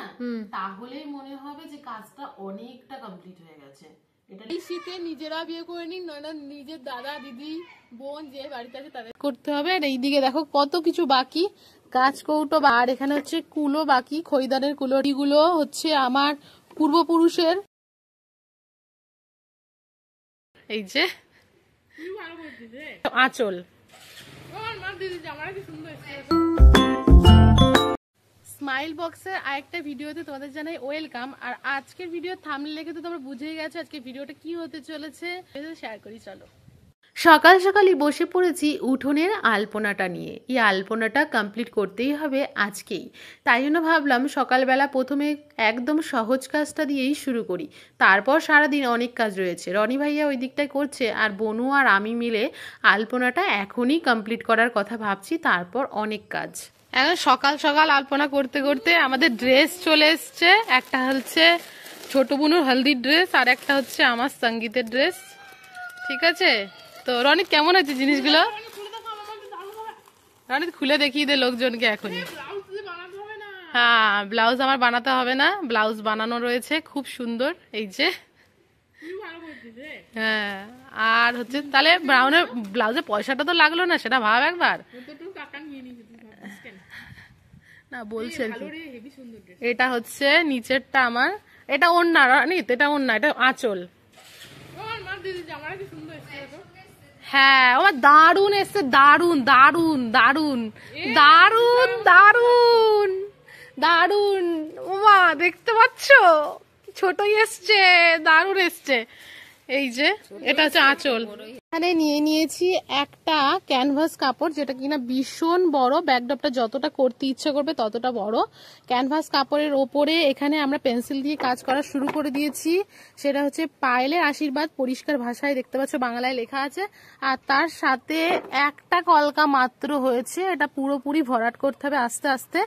না, তাহলেই মনে হবে যে কাজটা অনেকটা কমপ্লিট হয়ে গেছে। এই শীতে নিজেরা বিয়ে করে নিন, নয়তো নিজের দাদা দিদি বোন যে বাড়িতে আছে তাদের করতে হবে। আর এইদিকে দেখো কত কিছু বাকি, কাজ কৌটো, আর এখানে হচ্ছে কুলো বাকি, খরিদারের কুলো। এগুলো হচ্ছে আমার পূর্বপুরুষের। এই যে আঁচল, স্মাইল বক্সের আরেকটা ভিডিওতে তোমাদের জানাই ওয়েলকাম। আর আজকের ভিডিও থাম্বনেল দেখে তো তোমরা বুঝেই গেছো আজকের ভিডিওটা কি হতে চলেছে, শেয়ার করি চলো। সকাল সকালই বসে পড়েছি উঠোনের আলপনাটা নিয়ে। এই আলপনাটা কমপ্লিট করতেই হবে আজকেই, তাই জন্য ভাবলাম সকালবেলা প্রথমে একদম সহজ কাজটা দিয়েই শুরু করি, তারপর সারাদিন অনেক কাজ রয়েছে। রনি ভাইয়া ওই দিকটায় করছে, আর বনু আর আমি মিলে আলপনাটা এখনই কমপ্লিট করার কথা ভাবছি, তারপর অনেক কাজ। এখন সকাল সকাল আলপনা করতে করতে আমাদের ড্রেস চলে এসছে। একটা হচ্ছে ছোট বুনুর হলদির ড্রেস, আর একটা হচ্ছে আমার সঙ্গীতের ড্রেস। ঠিক আছে, তো রনিত কেমন আছে জিনিসগুলো? রনিত খুলে দেখিয়ে দে লোকজনকে এখনই। হ্যাঁ, ব্লাউজ আমার বানাতে হবে না, ব্লাউজ বানানো রয়েছে খুব সুন্দর। এই যে হ্যাঁ, আর হচ্ছে তাহলে ব্রাউনের ব্লাউজে পয়সাটা তো লাগলো না, সেটা ভাব একবার। না বলছে এটা হচ্ছে নিচেরটা আমার, এটা ওড়না রনিত, এটা ওড়না, এটা আঁচল। হ্যাঁ, ও দারুন এসছে, দারুন দারুন দারুন দারুন দারুন দারুন। ওমা দেখতে পাচ্ছ ছোটই এসছে, দারুন এসছে। এই যে এটা হচ্ছে আঁচল। এখানে নিয়ে নিয়েছি একটা ক্যানভাস কাপড়, যেটা কিনা ভীষণ বড়, ব্যাকড্রপটা যতটা করতে ইচ্ছে করবে ততটা বড়। ক্যানভাস কাপড়ের ওপরে এখানে আমরা পেন্সিল দিয়ে কাজ করা শুরু করে দিয়েছি। সেটা হচ্ছে পায়েলের আশীর্বাদ, পরিষ্কার ভাষায় দেখতে পাচ্ছ বাংলায় লেখা আছে। আর তার সাথে একটা কলকা মাত্র হয়েছে, এটা পুরোপুরি ভরাট করতে হবে আস্তে আস্তে।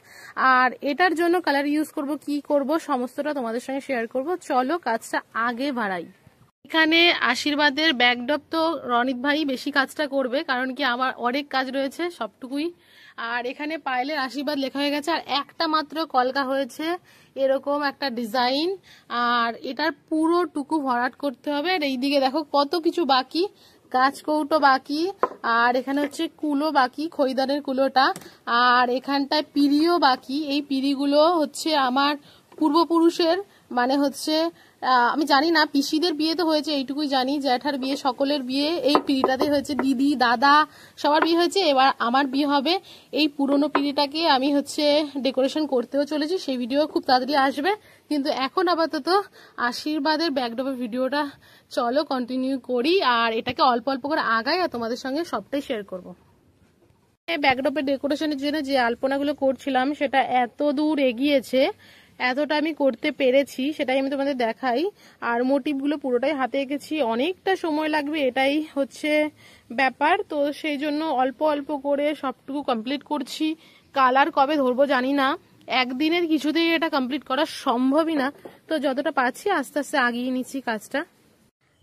আর এটার জন্য কালার ইউজ করব, কি করব সমস্তটা তোমাদের সঙ্গে শেয়ার করব। চলো কাজটা আগে বাড়াই। এখানে আশীর্বাদের ব্যাকড্রপ তো রনিত ভাই বেশি কাজটা করবে, কারণ কি আমার অনেক কাজ রয়েছে সবটুকুই। আর এখানে পায়েলের আশীর্বাদ লেখা হয়ে গেছে, আর একটা মাত্র কলকা হয়েছে, এরকম একটা ডিজাইন। আর এটার পুরোটুকু ভরাট করতে হবে। আর এইদিকে দেখো কত কিছু বাকি, কাজ কৌটো বাকি, আর এখানে হচ্ছে কুলো বাকি, খরিদারের কুলোটা। আর এখানটায় পিঁড়িও বাকি। এই পিঁড়িগুলো হচ্ছে আমার পূর্বপুরুষের, মানে হচ্ছে আমি জানি না, পিসিদের বিয়ে তো হয়েছে এইটুকুই জানি, জ্যাঠার বিয়ে, সকলের বিয়ে এই পিঁড়িটাতে হয়েছে, দিদি দাদা সবার বিয়ে হয়েছে, এবার আমার বিয়ে হবে। এই পুরনো পিঁড়িটাকে আমি হচ্ছে ডেকোরেশন করতেও চলেছি, সেই ভিডিও খুব তাড়াতাড়ি আসবে। কিন্তু এখন আপাতত আশীর্বাদের ব্যাকড্রপের ভিডিওটা চলো কন্টিনিউ করি, আর এটাকে অল্প অল্প করে আগাই আর তোমাদের সঙ্গে সবটাই শেয়ার করবো। ব্যাকড্রপের ডেকোরেশনের জন্য যে আলপনাগুলো করছিলাম সেটা এত দূর এগিয়েছে, এতটা আমি করতে পেরেছি, সেটাই আমি তোমাদের দেখাই। আর মোটিভগুলো পুরোটাই হাতে এঁকেছি, অনেকটা সময় লাগবে, এটাই হচ্ছে ব্যাপার। তো সেই জন্য অল্প অল্প করে সবটুকু কমপ্লিট করছি। কালার কবে ধরবো জানি না, একদিনের কিছুতেই এটা কমপ্লিট করা সম্ভবই না। তো যতটা পারছি আস্তে আস্তে আগিয়ে নিচ্ছি কাজটা।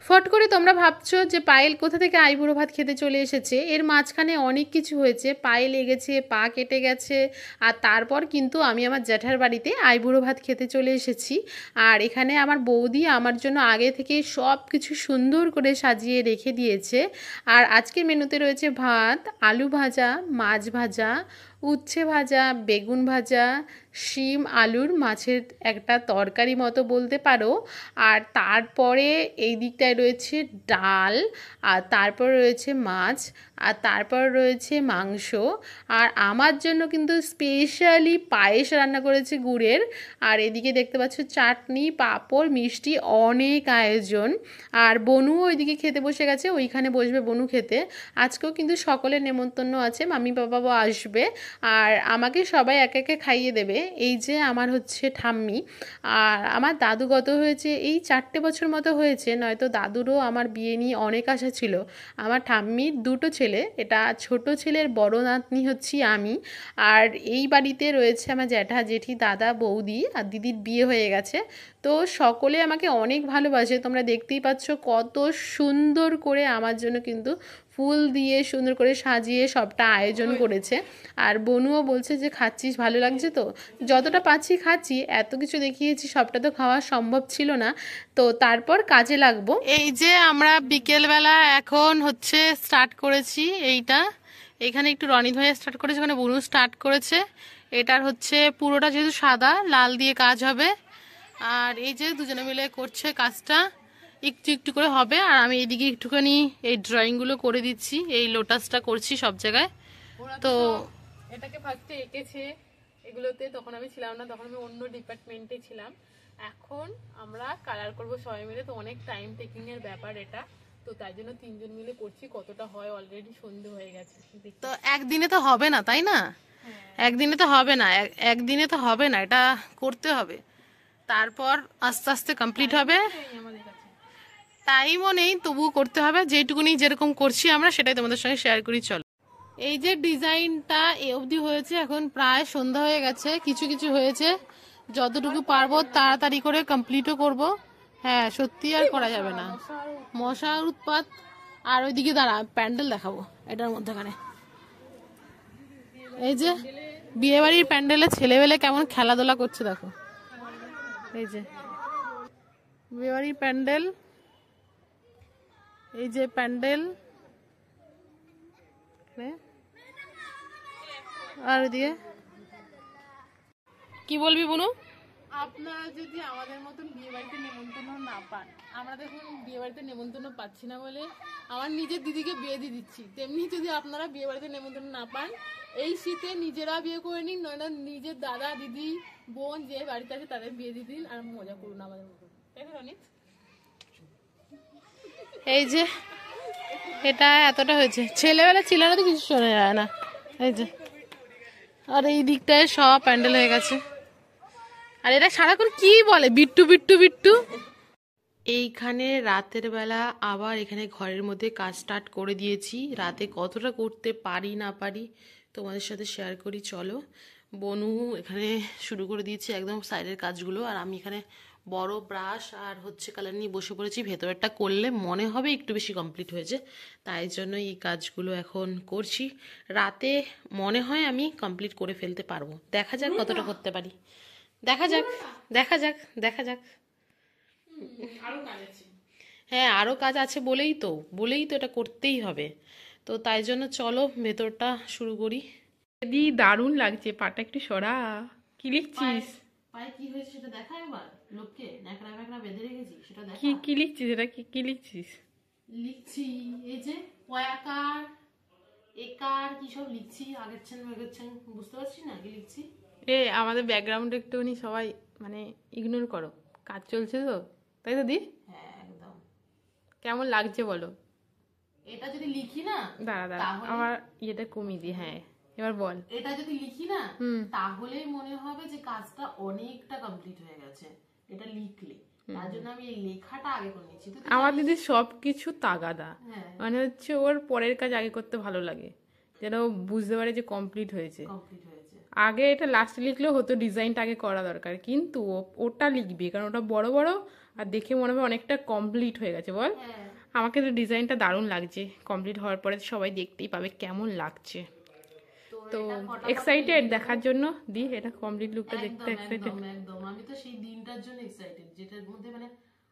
ফট করে তোমরা ভাবছো যে পায়েল কোথা থেকে আইবুড়ো ভাত খেতে চলে এসেছে। এর মাঝখানে অনেক কিছু হয়েছে, পায়ে লেগেছে, পা কেটে গেছে, আর তারপর কিন্তু আমি আমার জ্যাঠার বাড়িতে আইবুড়ো ভাত খেতে চলে এসেছি। আর এখানে আমার বৌদি আমার জন্য আগে থেকে সব কিছু সুন্দর করে সাজিয়ে রেখে দিয়েছে। আর আজকের মেনুতে রয়েছে ভাত, আলু ভাজা, মাছ ভাজা, উচ্ছে ভাজা, বেগুন ভাজা, শিম আলুর মাছের একটা তরকারি মতো বলতে পারো। আর তারপরে এই দিকটায় রয়েছে ডাল, আর তারপর রয়েছে মাছ, আর তারপর রয়েছে মাংস। আর আমার জন্য কিন্তু স্পেশালি পায়েস রান্না করেছে গুড়ের। আর এদিকে দেখতে পাচ্ছ চাটনি, পাঁপড়, মিষ্টি, অনেক আয়োজন। আর বনুও ওইদিকে খেতে বসে গেছে, ওইখানে বসবে বনু খেতে। আজকেও কিন্তু সকলের নেমন্তন্ন আছে, মামি বাবাও আসবে, আর আমাকে সবাই একে একে খাইয়ে দেবে। এই যে আমার হচ্ছে ঠাম্মি, আর আমার দাদু গত হয়েছে এই 4টে বছর মতো হয়েছে, নয়তো দাদুরও আমার বিয়ে নিয়ে অনেক আশা ছিল। আমার ঠাম্মির 2টো ছেলে, এটা ছোট ছেলের বড় নাতনি হচ্ছি আমি। আর এই বাড়িতে রয়েছে আমার জ্যাঠা জেঠি, দাদা বৌদি, আর দিদির বিয়ে হয়ে গেছে। তো সকলে আমাকে অনেক ভালোবাসে, তোমরা দেখতেই পাচ্ছ কত সুন্দর করে আমার জন্য কিন্তু ফুল দিয়ে সুন্দর করে সাজিয়ে সবটা আয়োজন করেছে। আর বনুও বলছে যে খাচ্ছিস, ভালো লাগছে তো? যতটা পাচ্ছি খাচ্ছি, এত কিছু দেখিয়েছি, সবটা তো খাওয়া সম্ভব ছিল না, তো তারপর কাজে লাগবো। এই যে আমরা বিকেলবেলা এখন হচ্ছে স্টার্ট করেছি এইটা, এখানে একটু রনিত ভাইয়া স্টার্ট করেছে, ওখানে বনু স্টার্ট করেছে। এটার হচ্ছে পুরোটা যেহেতু সাদা, লাল দিয়ে কাজ হবে। আর এই যে দুজনে মিলে করছে কাজটা, একটু একটু করে হবে। আর আমি এইদিকে একটুখানি এই ড্রয়িংগুলো করে দিচ্ছি, এই লোটাসটা করছি সব জায়গায়। তো এটাকে ফার্স্টে এঁকেছে এগুলোতে, তখন আমি ছিলাম না, তখন আমি অন্য ডিপার্টমেন্টে ছিলাম। এখন আমরা কালার করব সবাই মিলে, তো অনেক টাইম টেকিং এর ব্যাপার এটা, তো তাই জন্য তিনজন মিলে করছি। কতটা হয়, অলরেডি সন্ধে হয়ে গেছে। তো একদিনে তো হবে না, তাই না? একদিনে তো হবে না, একদিনে তো হবে না, এটা করতে হবে, তারপর আস্তে আস্তে কমপ্লিট হবে। টাইমও নেই, তবুও করতে হবে। যেটুকুনি যেরকম করছি আমরা, সেটাই তোমাদের সঙ্গে শেয়ার করি। চলো, এই যে ডিজাইনটা এ অবধি হয়েছে, এখন প্রায় সন্ধ্যা হয়ে গেছে, কিছু কিছু হয়েছে, যতটুকু পারবো তাড়াতাড়ি করে কমপ্লিটও করব। হ্যাঁ, সত্যি আর করা যাবে না, মশার উৎপাত। আর ওইদিকে দাঁড়া, প্যান্ডেল দেখাবো এটার মধ্যেখানে। এই যে বিয়ে বাড়ির প্যান্ডেলে ছেলেবেলে কেমন খেলাধুলা করছে দেখো। এই যে বিয়ে বাড়ির প্যান্ডেল, এই যে প্যান্ডেল, আর ওইদিকে কি বলবি বুনু? আপনারা যদি আমাদের মতন বিয়ে বাড়িতে নেমন্তন্ন না পান, আমরা দেখুন বিয়ে বাড়িতে নেমন্তন্ন পাচ্ছি না বলে আমার নিজের দিদিকে বিয়ে দিয়ে দিচ্ছি, তেমনি যদি আপনারা বিয়ে বাড়িতে নেমন্তন্ন না পান, এই শীতে নিজেরা বিয়ে করে নিন, নয়তো নিজের দাদা দিদি বোন যে বাড়িতে আছে তাদের বিয়ে দিয়ে দিন, আর মজা করুন আমাদের মতন, তাই না রনিত? এই যে এটা এতটা হয়েছে, ছেলেবেলা ছিল না তো কিছু শোনা যায় না। এই যে, আর এই দিকটায় সব প্যান্ডেল হয়ে গেছে। আর এটা সারাক্ষণ কি বলে, বিট্টু বিট্টু বিট্টু। এইখানে রাতের বেলা আবার এখানে ঘরের মধ্যে কাজ স্টার্ট করে দিয়েছি। রাতে কতটা করতে পারি না পারি তোমাদের সাথে শেয়ার করি। চলো, বনু এখানে শুরু করে দিয়েছি একদম সাইডের কাজগুলো, আর আমি এখানে বড় ব্রাশ আর হচ্ছে কালার নিয়ে বসে পড়েছি। ভেতরেরটা করলে মনে হবে একটু বেশি কমপ্লিট হয়েছে, তাই জন্য এই কাজগুলো এখন করছি। রাতে মনে হয় আমি কমপ্লিট করে ফেলতে পারবো, দেখা যাক কতটা করতে পারি, দেখা যাক দেখা যাক দেখা যাক। হ্যাঁ, আরো কাজ আছে বলেই তো এটা করতেই হবে, তো তাই জন্য চলো ভেতরটা শুরু করি। দি দারুণ লাগছে, পাটা একটু সরা। কি লিখছিস? পায়ে কি হয়েছে সেটা দেখা, একবার লোককে ন্যাকড়া ন্যাকড়া বেঁধে রেখেছি সেটা দেখা। কি লিখছিস এটা? কি লিখছিস? লিখছি এই যে পয়াকার একার কি সব লিখছি, আগেরছেন আগেরছেন, বুঝতে পারছি না কি লিখছি। আমাদের ব্যাকগ্রাউন্ড একটুখানি সবাই মানে ইগনোর করো, কাজ চলছে তো, তাই তো দি? হ্যাঁ একদম। কেমন লাগছে বলো? এটা যদি লিখি না, দাঁড়া আমার ইয়েটা কমিয়ে দি। হ্যাঁ এবার বল। এটা যদি লিখি না, তাহলেই মনে হবে যে কাজটা অনেকটা কমপ্লিট হয়ে গেছে, এটা লিখলে। তার জন্য আমি এই লেখাটা আগে করে নিচ্ছি। আমার দিদি সবকিছু তাগাদা, মানে হচ্ছে ওর পরের কাজ আগে করতে ভালো লাগে, যেন বুঝতে পারে যে কমপ্লিট হয়েছে। আগে এটা লাস্ট লিখলেও হতো, ডিজাইনটা আগে করা দরকার, কিন্তু ওটা লিখবি কারণ ওটা বড় বড় আর দেখে মনে হবে অনেকটা কমপ্লিট হয়ে গেছে। বল, আমাকে তো ডিজাইনটা দারুণ লাগছে, কমপ্লিট হওয়ার পরে সবাই দেখতেই পাবে কেমন লাগছে। তো এক্সাইটেড দেখার জন্য দি, এটা কমপ্লিট লুকটা দেখতে এক্সাইটেড। একদম, আমি তো সেই দিনটার জন্য এক্সাইটেড, যেটার মধ্যে মানে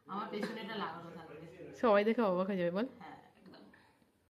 আমার পেছনে এটা লাগানো থাকবে, সবাই দেখে অবাক হয়ে যাবে। বল।